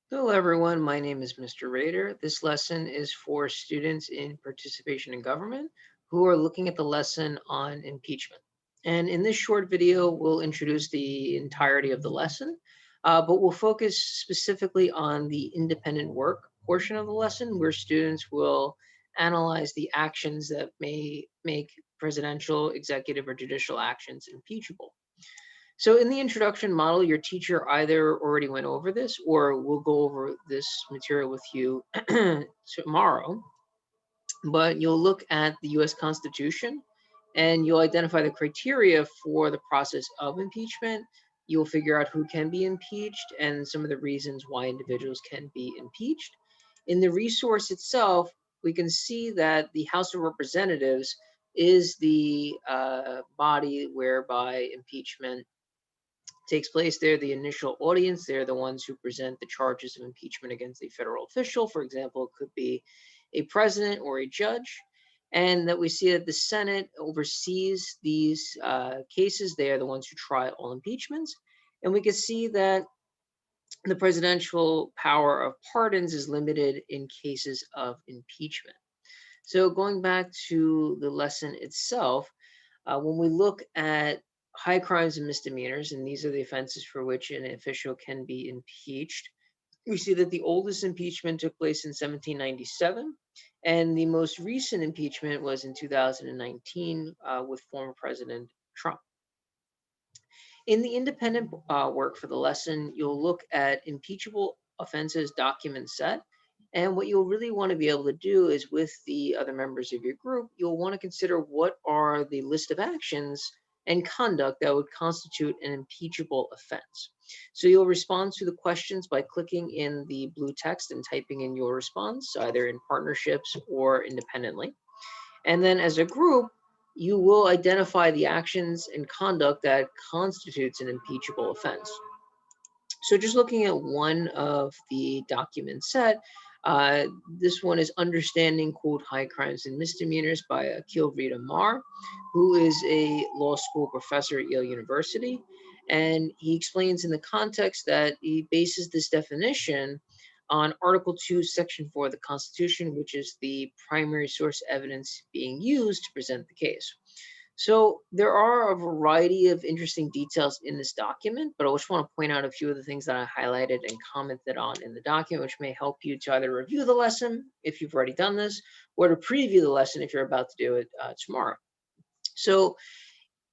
Hello everyone, my name is Mr. Rader. This lesson is for students in participation in government who are looking at the lesson on impeachment. And in this short video, we'll introduce the entirety of the lesson, but we'll focus specifically on the independent work portion of the lesson where students will analyze the actions that may make presidential, executive, or judicial actions impeachable. So in the introduction model, your teacher either already went over this or will go over this material with you tomorrow. But you'll look at the US Constitution and you'll identify the criteria for the process of impeachment. You'll figure out who can be impeached and some of the reasons why individuals can be impeached. In the resource itself, we can see that the House of Representatives is the body whereby impeachment takes place. They're the initial audience. They're the ones who present the charges of impeachment against a federal official. For example, it could be a president or a judge. And that we see that the Senate oversees these cases. They are the ones who try all impeachments. And we can see that the presidential power of pardons is limited in cases of impeachment. So going back to the lesson itself, when we look at high crimes and misdemeanors, and these are the offenses for which an official can be impeached, we see that the oldest impeachment took place in 1797, and the most recent impeachment was in 2019 with former President Trump. In the independent work for the lesson, you'll look at impeachable offenses document set. And what you'll really want to be able to do is with the other members of your group, you'll want to consider what are the list of actions and conduct that would constitute an impeachable offense. So you'll respond to the questions by clicking in the blue text and typing in your response, either in partnerships or independently. And then as a group, you will identify the actions and conduct that constitutes an impeachable offense. So just looking at one of the documents set, this one is Understanding, quote, High Crimes and Misdemeanors by Akil Rita Mar, who is a law school professor at Yale University. And he explains in the context that he bases this definition on Article 2, Section 4 of the Constitution, which is the primary source evidence being used to present the case. So there are a variety of interesting details in this document, but I just want to point out a few of the things that I highlighted and commented on in the document, which may help you to either review the lesson if you've already done this, or to preview the lesson if you're about to do it tomorrow. So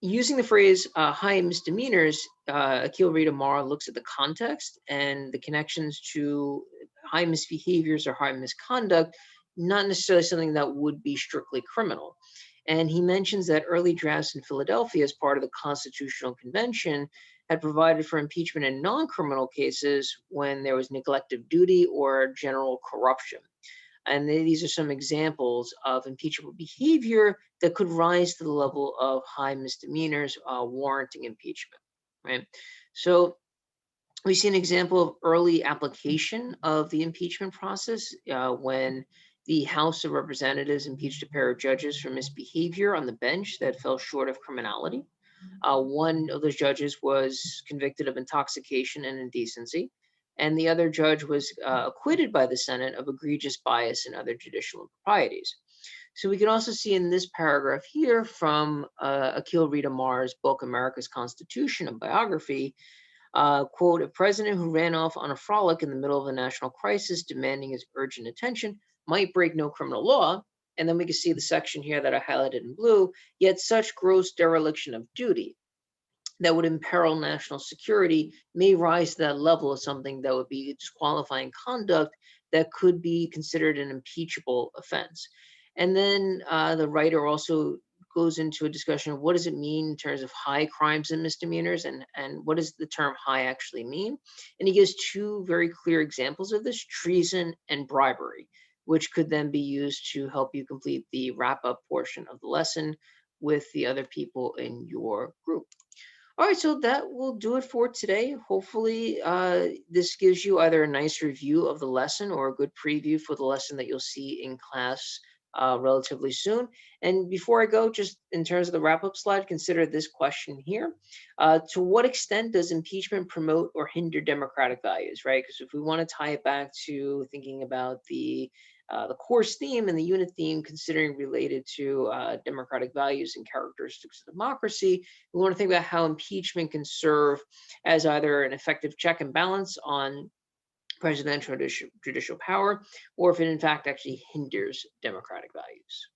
using the phrase high misdemeanors, Akil Rita Mara looks at the context and the connections to high misbehaviors or high misconduct, not necessarily something that would be strictly criminal. And he mentions that early drafts in Philadelphia, as part of the Constitutional Convention, had provided for impeachment in non criminal cases when there was neglect of duty or general corruption. And these are some examples of impeachable behavior that could rise to the level of high misdemeanors warranting impeachment, right? So we see an example of early application of the impeachment process when the House of Representatives impeached a pair of judges for misbehavior on the bench that fell short of criminality. One of those judges was convicted of intoxication and indecency, and the other judge was acquitted by the Senate of egregious bias and other judicial improprieties. So we can also see in this paragraph here from Akil Rita Mar's book, America's Constitution, a biography, quote, a president who ran off on a frolic in the middle of a national crisis demanding his urgent attention might break no criminal law. And then we can see the section here that I highlighted in blue, yet such gross dereliction of duty that would imperil national security may rise to that level of something that would be disqualifying conduct that could be considered an impeachable offense. And then the writer also goes into a discussion of what does it mean in terms of high crimes and misdemeanors, and what does the term high actually mean. And he gives two very clear examples of this: treason and bribery, which could then be used to help you complete the wrap up portion of the lesson with the other people in your group. All right, so that will do it for today. Hopefully, this gives you either a nice review of the lesson or a good preview for the lesson that you'll see in class relatively soon. And before I go, just in terms of the wrap-up slide, consider this question here. To what extent does impeachment promote or hinder democratic values, right? Because if we want to tie it back to thinking about the course theme and the unit theme, considering related to democratic values and characteristics of democracy, we want to think about how impeachment can serve as either an effective check and balance on presidential judicial power, or if it in fact actually hinders democratic values.